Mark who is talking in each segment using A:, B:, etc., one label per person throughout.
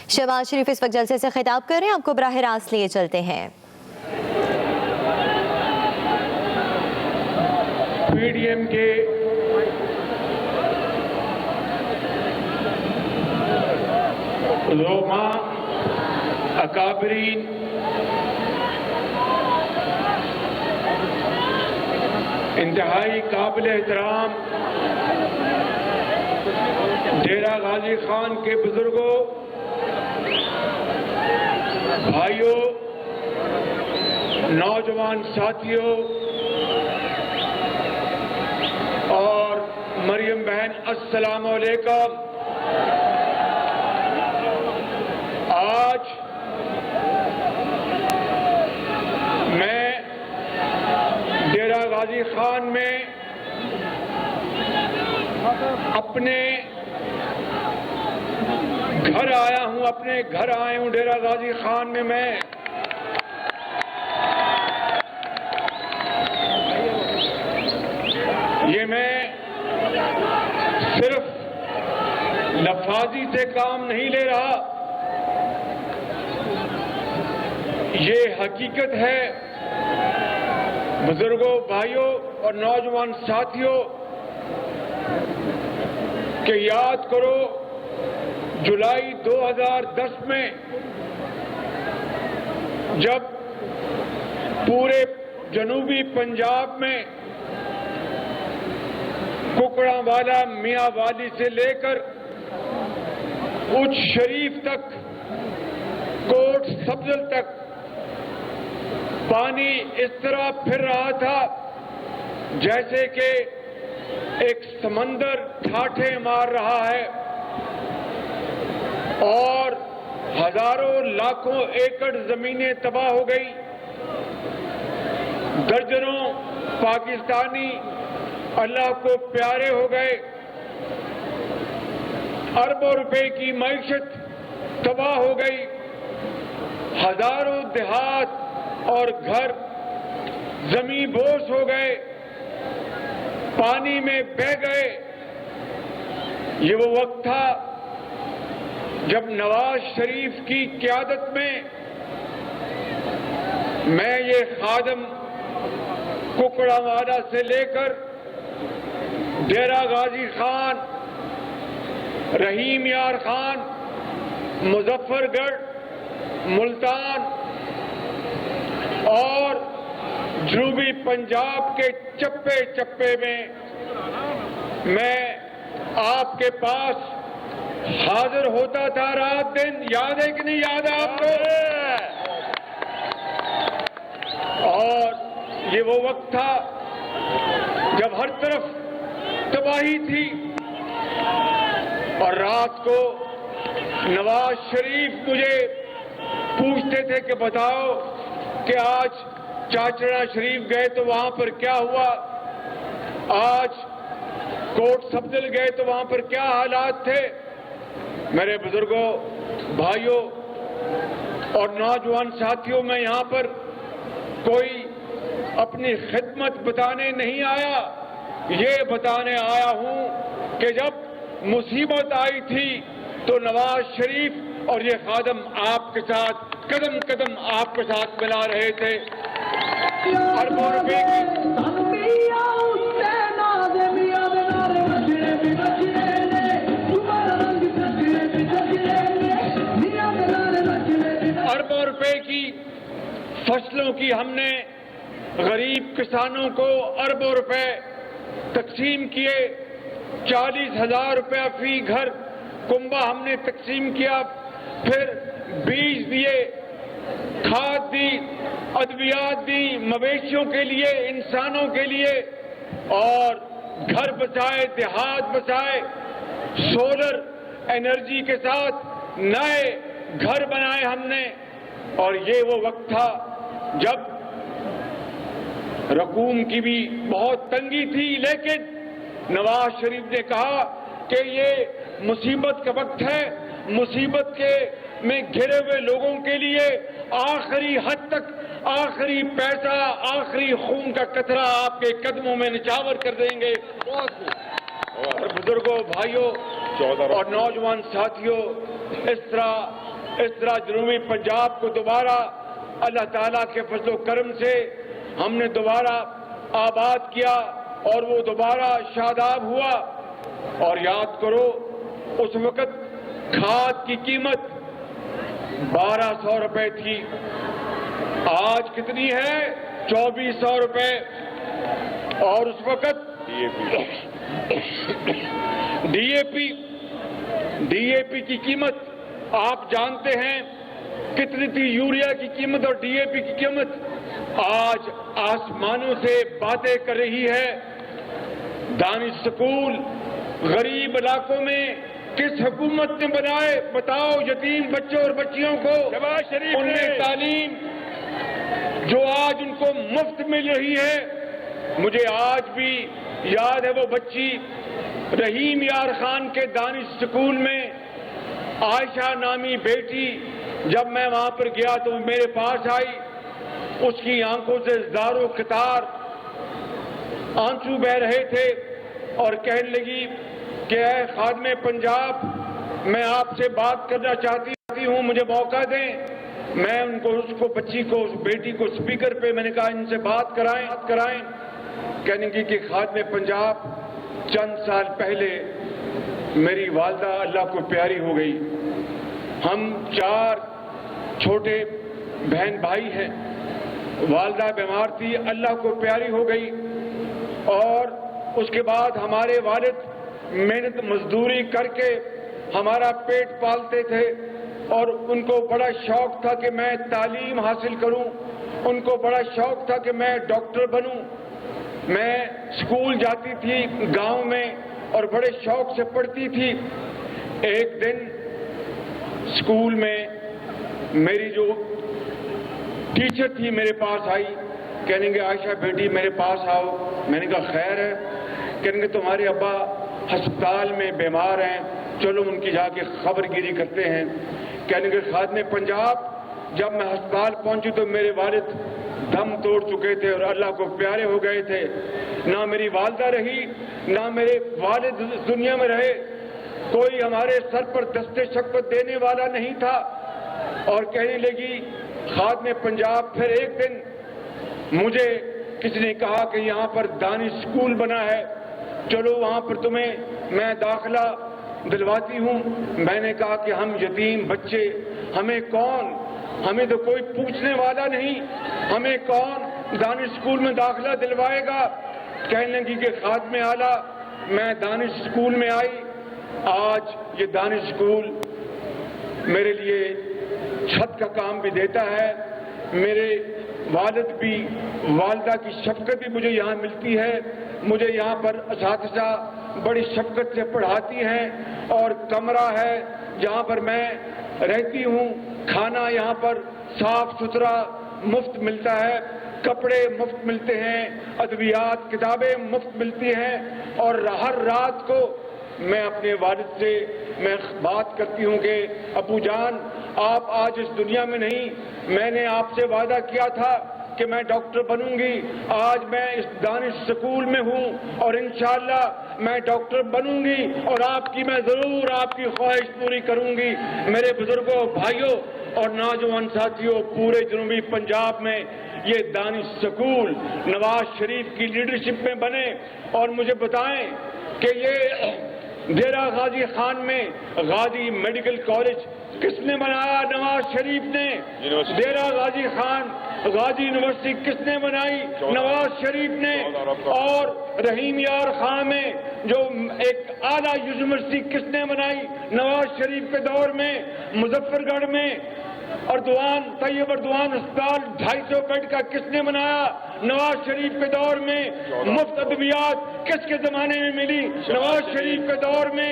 A: شہباز شریف اس وقت جلسے سے خطاب کر رہے ہیں، آپ کو براہ راست لیے چلتے ہیں۔
B: پی ڈی ایم کے علماء، اکابرین، انتہائی قابل احترام ڈیرہ غازی خان کے بزرگوں، بھائیوں، نوجوان ساتھیوں اور مریم بہن، السلام علیکم۔ آج میں ڈیرہ غازی خان میں اپنے گھر آیا ہوں، اپنے گھر آیا ہوں ڈیرہ غازی خان میں یہ میں صرف لفاظی سے کام نہیں لے رہا، یہ حقیقت ہے۔ بزرگوں، بھائیوں اور نوجوان ساتھیوں، کہ یاد کرو جولائی 2010 میں جب پورے جنوبی پنجاب میں ککڑا والا، میاں والی سے لے کر اچ شریف تک، کوٹ سبزل تک پانی اس طرح پھر رہا تھا جیسے کہ ایک سمندر ٹھاٹھے مار رہا ہے، اور ہزاروں لاکھوں ایکڑ زمینیں تباہ ہو گئی، درجنوں پاکستانی اللہ کو پیارے ہو گئے، اربوں روپے کی معیشت تباہ ہو گئی، ہزاروں دیہات اور گھر زمین بوس ہو گئے، پانی میں بہہ گئے۔ یہ وہ وقت تھا جب نواز شریف کی قیادت میں یہ خادم ککڑا والا سے لے کر ڈیرہ غازی خان، رحیم یار خان، مظفر گڑھ، ملتان اور جنوبی پنجاب کے چپے چپے میں آپ کے پاس حاضر ہوتا تھا رات دن۔ یاد ہے کہ نہیں یاد ہے آپ کو؟ اور یہ وہ وقت تھا جب ہر طرف تباہی تھی، اور رات کو نواز شریف مجھے پوچھتے تھے کہ بتاؤ کہ آج چاچڑا شریف گئے تو وہاں پر کیا ہوا، آج کوٹ سبزل گئے تو وہاں پر کیا حالات تھے۔ میرے بزرگوں، بھائیوں اور نوجوان ساتھیوں، میں یہاں پر کوئی اپنی خدمت بتانے نہیں آیا، یہ بتانے آیا ہوں کہ جب مصیبت آئی تھی تو نواز شریف اور یہ خادم آپ کے ساتھ قدم قدم آپ کے ساتھ ملا رہے تھے۔ اربوں روپے کی فصلوں کی ہم نے غریب کسانوں کو اربوں روپے تقسیم کیے، 40,000 روپیہ فی گھر کنبہ ہم نے تقسیم کیا، پھر بیج دیے، کھاد دی، ادویات دی، مویشیوں کے لیے، انسانوں کے لیے، اور گھر بچائے، دیہات بچائے، سولر انرجی کے ساتھ نئے گھر بنائے ہم نے۔ اور یہ وہ وقت تھا جب رقوم کی بھی بہت تنگی تھی، لیکن نواز شریف نے کہا کہ یہ مصیبت کا وقت ہے، مصیبت میں گھرے ہوئے لوگوں کے لیے آخری حد تک، آخری پیسہ، آخری خون کا قطرہ آپ کے قدموں میں نچھاور کر دیں گے۔ اور بزرگوں، بھائیوں اور نوجوان ساتھیوں، اس طرح اس طرح جنوبی پنجاب کو دوبارہ اللہ تعالیٰ کے فضل و کرم سے ہم نے دوبارہ آباد کیا اور وہ دوبارہ شاداب ہوا. اور یاد کرو اس وقت کھاد کی قیمت 1200 روپے تھی, آج کتنی ہے؟ 2400 روپے. اور اس وقت ڈی اے پی کی قیمت آپ جانتے ہیں کتنی تھی, یوریا کی قیمت اور ڈی اے پی کی قیمت آج آسمانوں سے باتیں کر رہی ہے. دانش سکول غریب علاقوں میں کس حکومت نے بنائے بتاؤ؟ یتیم بچوں اور بچیوں کو ان میں تعلیم جو آج ان کو مفت مل رہی ہے. مجھے آج بھی یاد ہے وہ بچی رحیم یار خان کے دانش سکول میں عائشہ نامی بیٹی, جب میں وہاں پر گیا تو میرے پاس آئی, اس کی آنکھوں سے زاروں قطار آنسو بہ رہے تھے اور کہنے لگی کہ اے خادم پنجاب, میں آپ سے بات کرنا چاہتی ہوں, مجھے موقع دیں. میں ان کو بچی کو اس بیٹی کو اسپیکر پہ میں نے کہا ان سے بات کرائیں. کہنے کی کہ خادم پنجاب چند سال پہلے میری والدہ اللہ کو پیاری ہو گئی. ہم 4 چھوٹے بہن بھائی ہیں. والدہ بیمار تھی, اللہ کو پیاری ہو گئی, اور اس کے بعد ہمارے والد محنت مزدوری کر کے ہمارا پیٹ پالتے تھے, اور ان کو بڑا شوق تھا کہ میں تعلیم حاصل کروں, ان کو بڑا شوق تھا کہ میں ڈاکٹر بنوں. میں اسکول جاتی تھی گاؤں میں اور بڑے شوق سے پڑھتی تھی. ایک دن اسکول میں میری جو ٹیچر تھی میرے پاس آئی, کہنے گے عائشہ بیٹی میرے پاس آؤ. میں نے کہا خیر ہے. کہنے گے تمہارے ابا ہسپتال میں بیمار ہیں, چلو ان کی جا کے خبر گیری کرتے ہیں. کہنے گے خادم پنجاب جب میں ہسپتال پہنچی تو میرے والد دم توڑ چکے تھے اور اللہ کو پیارے ہو گئے تھے. نہ میری والدہ رہی نہ میرے والد دنیا میں رہے, کوئی ہمارے سر پر دستے شفقت دینے والا نہیں تھا. اور کہنے لگی خادم پنجاب پھر ایک دن مجھے کسی نے کہا کہ یہاں پر دانش سکول بنا ہے, چلو وہاں پر تمہیں میں داخلہ دلواتی ہوں. میں نے کہا کہ ہم یتیم بچے, ہمیں کون, ہمیں تو کوئی پوچھنے والا نہیں, ہمیں کون دانش سکول میں داخلہ دلوائے گا. کہنے لگی کہ خادم اعلیٰ میں دانش سکول میں آئی. آج یہ دانش سکول میرے لیے چھت کا کام بھی دیتا ہے, میرے والد بھی, والدہ کی شفقت بھی مجھے یہاں ملتی ہے. مجھے یہاں پر اساتذہ بڑی شفقت سے پڑھاتی ہیں, اور کمرہ ہے جہاں پر میں رہتی ہوں, کھانا یہاں پر صاف ستھرا مفت ملتا ہے, کپڑے مفت ملتے ہیں, ادویات کتابیں مفت ملتی ہیں. اور ہر رات کو میں اپنے والد سے میں بات کرتی ہوں کہ ابو جان آپ آج اس دنیا میں نہیں, میں نے آپ سے وعدہ کیا تھا کہ میں ڈاکٹر بنوں گی. آج میں اس دانش سکول میں ہوں اور انشاءاللہ میں ڈاکٹر بنوں گی, اور آپ کی میں ضرور آپ کی خواہش پوری کروں گی. میرے بزرگوں, بھائیوں اور نوجوان ساتھیوں, پورے جنوبی پنجاب میں یہ دانش سکول نواز شریف کی لیڈرشپ میں بنے. اور مجھے بتائیں کہ یہ ڈیرہ غازی خان میں غازی میڈیکل کالج کس نے بنایا؟ نواز شریف نے. ڈیرہ غازی خان غازی یونیورسٹی کس نے بنائی؟ نواز شریف نے. اور رحیم یار خان میں جو ایک اعلیٰ یونیورسٹی کس نے بنائی؟ نواز شریف کے دور میں. مظفر گڑھ میں اردوان طیب اردوان اسپتال 250 بیڈ کا کس نے بنایا؟ نواز شریف کے دور میں. مفت ادویات کس کے زمانے میں ملی؟ نواز شریف کے دور میں.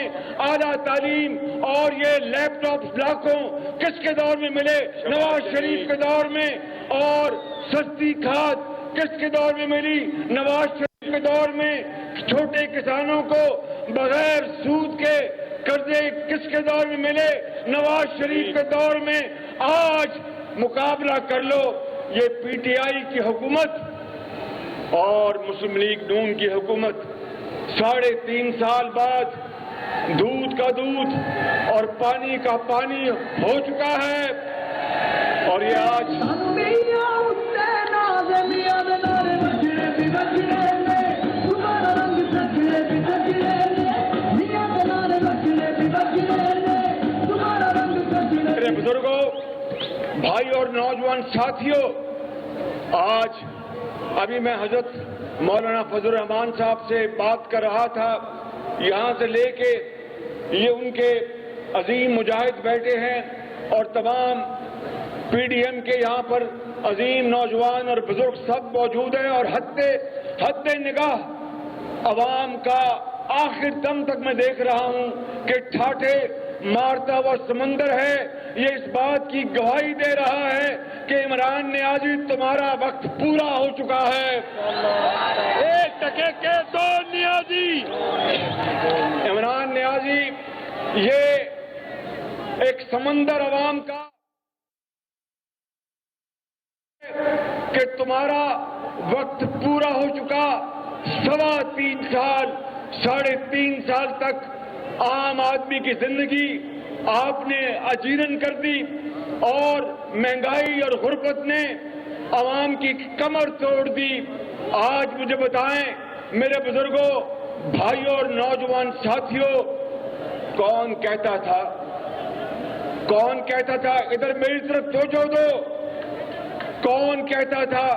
B: اعلیٰ تعلیم اور یہ لیپ ٹاپ لاکھوں کس کے دور میں ملے؟ نواز شریف کے دور میں. اور سستی کھاد کس کے دور میں ملی؟ نواز شریف کے دور میں. چھوٹے کسانوں کو بغیر سود کے قرضے کس کے دور میں ملے؟ نواز شریف کے دور میں. آج مقابلہ کر لو یہ پی ٹی آئی کی حکومت اور مسلم لیگ نون کی حکومت. 3.5 سال بعد دودھ کا دودھ اور اور پانی کا پانی ہو چکا ہے. اور یہ آج میرے بزرگوں، بھائی اور نوجوان ساتھیوں، آج ابھی میں حضرت مولانا فضل الرحمان صاحب سے بات کر رہا تھا. یہاں سے لے کے یہ ان کے عظیم مجاہد بیٹھے ہیں اور تمام پی ڈی ایم کے یہاں پر عظیم نوجوان اور بزرگ سب موجود ہیں. اور حد نگاہ عوام کا آخر دم تک میں دیکھ رہا ہوں کہ ٹھاٹھے مارتا ہوا سمندر ہے. یہ اس بات کی گواہی دے رہا ہے کہ عمران نیازی تمہارا وقت پورا ہو چکا ہے. ایک ٹکے کے دو نیازی. عمران نیازی یہ ایک سمندر عوام کا کہ تمہارا وقت پورا ہو چکا. 3.25 سال 3.5 سال تک عام آدمی کی زندگی آپ نے اجیرن کر دی اور مہنگائی اور غربت نے عوام کی کمر توڑ دی. آج مجھے بتائیں میرے بزرگوں، بھائیوں اور نوجوان ساتھیوں، کون کہتا تھا ادھر میری طرف توجہ دو، کون کہتا تھا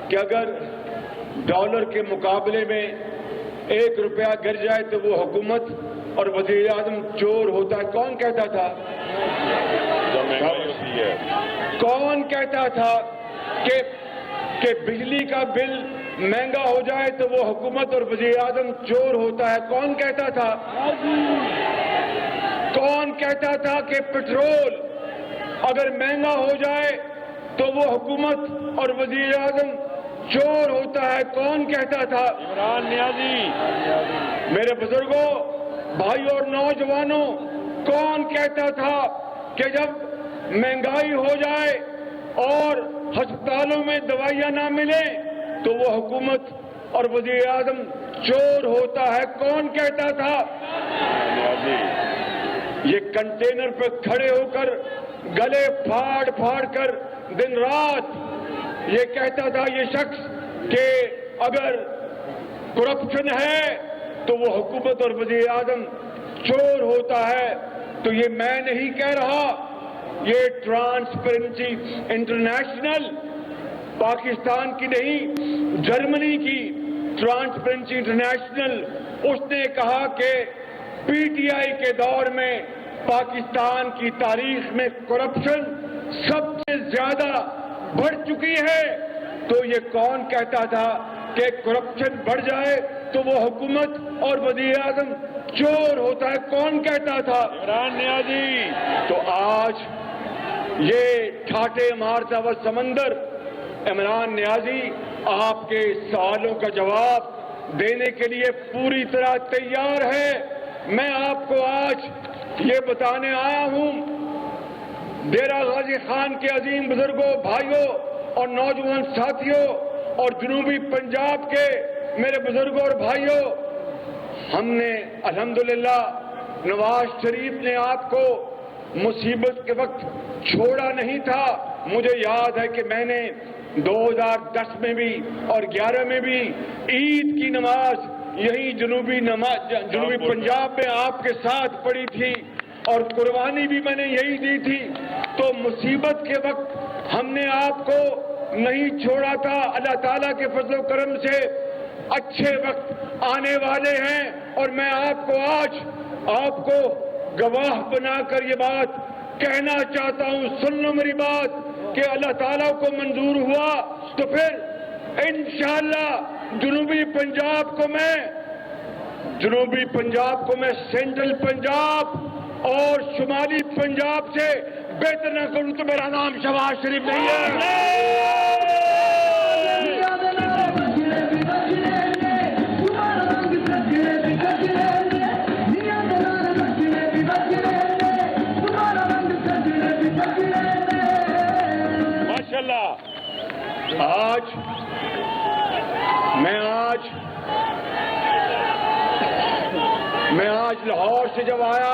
B: کہ اگر ڈالر کے مقابلے میں 1 روپیہ گر جائے تو وہ حکومت اور وزیر اعظم چور ہوتا ہے؟ کون کہتا تھا؟ کون کہتا تھا کہ بجلی کا بل مہنگا ہو جائے تو وہ حکومت اور وزیر اعظم چور ہوتا ہے؟ کون کہتا تھا؟ کون کہتا تھا کہ پیٹرول اگر مہنگا ہو جائے تو وہ حکومت اور وزیر اعظم چور ہوتا ہے؟ کون کہتا تھا؟ عمران نیازی. میرے بزرگوں، بھائیوں اور نوجوانوں، کون کہتا تھا کہ جب مہنگائی ہو جائے اور ہسپتالوں میں دوائیاں نہ ملیں تو وہ حکومت اور وزیر اعظم چور ہوتا ہے؟ کون کہتا تھا؟ یہ کنٹینر پہ کھڑے ہو کر گلے پھاڑ کر دن رات یہ کہتا تھا یہ شخص کہ اگر کرپشن ہے تو وہ حکومت اور وزیر اعظم چور ہوتا ہے. تو یہ میں نہیں کہہ رہا، یہ ٹرانسپیرنسی انٹرنیشنل پاکستان کی نہیں، جرمنی کی ٹرانسپیرنسی انٹرنیشنل، اس نے کہا کہ پی ٹی آئی کے دور میں پاکستان کی تاریخ میں کرپشن سب سے زیادہ بڑھ چکی ہے. تو یہ کون کہتا تھا کہ کرپشن بڑھ جائے تو وہ حکومت اور وزیر اعظم چور ہوتا ہے؟ کون کہتا تھا؟ عمران نیازی. تو آج یہ ٹھاٹھے مارتا ہوا سمندر عمران نیازی آپ کے سوالوں کا جواب دینے کے لیے پوری طرح تیار ہے. میں آپ کو آج یہ بتانے آیا ہوں، ڈیرہ غازی خان کے عظیم بزرگوں، بھائیوں اور نوجوان ساتھیوں اور جنوبی پنجاب کے میرے بزرگوں اور بھائیوں، ہم نے الحمدللہ نواز شریف نے آپ کو مصیبت کے وقت چھوڑا نہیں تھا. مجھے یاد ہے کہ میں نے 2010 میں بھی اور 11 میں بھی عید کی نماز یہی جنوبی پنجاب میں آپ کے ساتھ پڑھی تھی اور قربانی بھی میں نے یہی دی تھی. تو مصیبت کے وقت ہم نے آپ کو نہیں چھوڑا تھا. اللہ تعالیٰ کے فضل و کرم سے اچھے وقت آنے والے ہیں اور میں آپ کو آج آپ کو گواہ بنا کر یہ بات کہنا چاہتا ہوں. سن لو میری بات کہ اللہ تعالیٰ کو منظور ہوا تو پھر انشاءاللہ جنوبی پنجاب کو میں سینٹرل پنجاب اور شمالی پنجاب سے بہتر نہ کروں تو میرا نام شہباز شریف نہیں ہے. ماشاءاللہ. میں آج لاہور سے جب آیا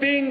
B: 3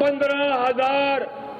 B: 15,000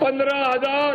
B: 15,000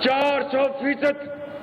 B: 400%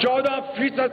B: 14%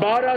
B: 12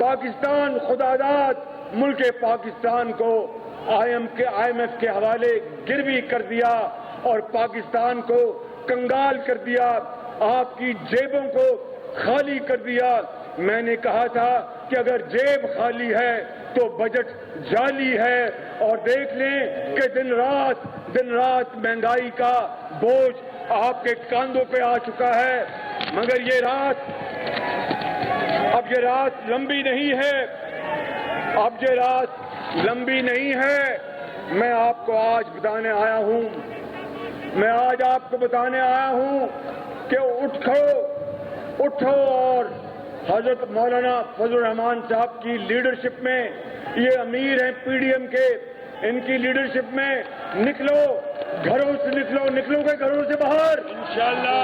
B: پاکستان خداداد ملک پاکستان کو آئی ایم ایف کے حوالے گروی کر دیا اور پاکستان کو کنگال کر دیا، آپ کی جیبوں کو خالی کر دیا۔ میں نے کہا تھا کہ اگر جیب خالی ہے تو بجٹ جعلی ہے، اور دیکھ لیں کہ دن رات مہنگائی کا بوجھ آپ کے کاندھوں پہ آ چکا ہے۔ مگر یہ رات لمبی نہیں ہے، میں آپ کو آج بتانے آیا ہوں کہ اٹھو اور حضرت مولانا فضل الرحمان صاحب کی لیڈرشپ میں، یہ امیر ہیں پی ڈی ایم کے، ان کی لیڈرشپ میں نکلو گے گھروں سے باہر انشاءاللہ،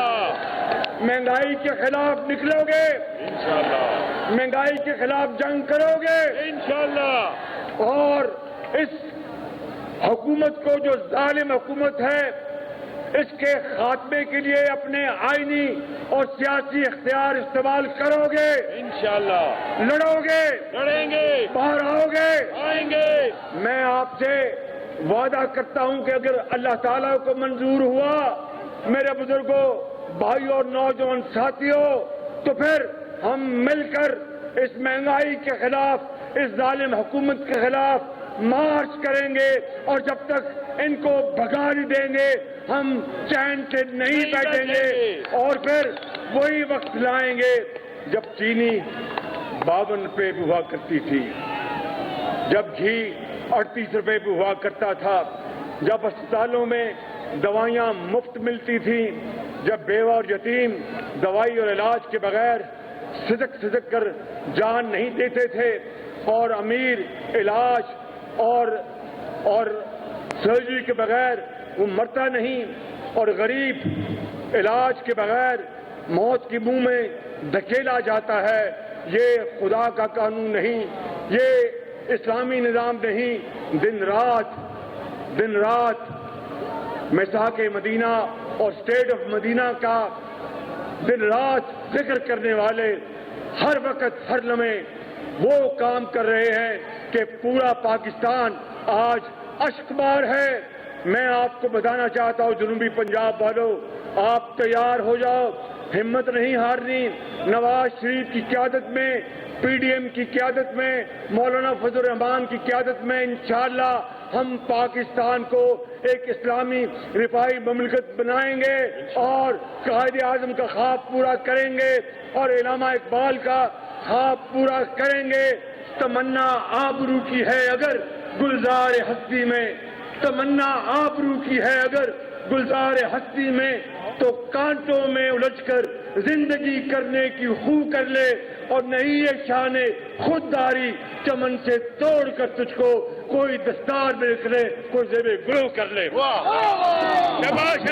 B: مہنگائی کے خلاف نکلو گے انشاءاللہ، مہنگائی کے خلاف جنگ کرو گے انشاءاللہ، اور اس حکومت کو جو ظالم حکومت ہے اس کے خاتمے کے لیے اپنے آئینی اور سیاسی اختیار استعمال کرو گے انشاءاللہ، لڑیں گے، باہر آئیں گے۔ میں آپ سے وعدہ کرتا ہوں کہ اگر اللہ تعالیٰ کو منظور ہوا میرے بزرگوں، بھائیوں اور نوجوان ساتھیوں، تو پھر ہم مل کر اس مہنگائی کے خلاف، اس ظالم حکومت کے خلاف مارچ کریں گے، اور جب تک ان کو بھگا نہیں دیں گے ہم چین سے نہیں بیٹھیں گے۔ اور پھر وہی وقت لائیں گے جب چینی 52 روپے پہ ہوا کرتی تھی، جب گھی 38 روپے پہ ہوا کرتا تھا، جب اسپتالوں میں دوائیاں مفت ملتی تھیں، جب بیوہ اور یتیم دوائی اور علاج کے بغیر سدک کر جان نہیں دیتے تھے، اور امیر علاج اور سرجری کے بغیر وہ مرتا نہیں، اور غریب علاج کے بغیر موت کے منہ میں دھکیلا جاتا ہے۔ یہ خدا کا قانون نہیں، یہ اسلامی نظام نہیں۔ دن رات مساق مدینہ اور اسٹیٹ آف مدینہ کا دن رات ذکر کرنے والے ہر وقت ہر لمحے وہ کام کر رہے ہیں کہ پورا پاکستان آج اشکبار ہے۔ میں آپ کو بتانا چاہتا ہوں جنوبی پنجاب والوں، آپ تیار ہو جاؤ، ہمت نہیں ہارنی۔ نواز شریف کی قیادت میں، پی ڈی ایم کی قیادت میں، مولانا فضل الرحمان کی قیادت میں انشاءاللہ ہم پاکستان کو ایک اسلامی رفاہی مملکت بنائیں گے، اور قائد اعظم کا خواب پورا کریں گے، اور علامہ اقبال کا خواب پورا کریں گے۔ تمنا آبرو کی ہے اگر گلزار ہستی میں، تمنا آبرو کی ہے اگر گلزار ہستی میں، تو کانٹوں میں الجھ کر زندگی کرنے کی خو کر لے، اور نہیں یہ شان خودداری چمن سے توڑ کر تجھ کو کوئی دستار میں رکھ لے، کوئی زیب گلو کر لے۔ واہ! شاباش!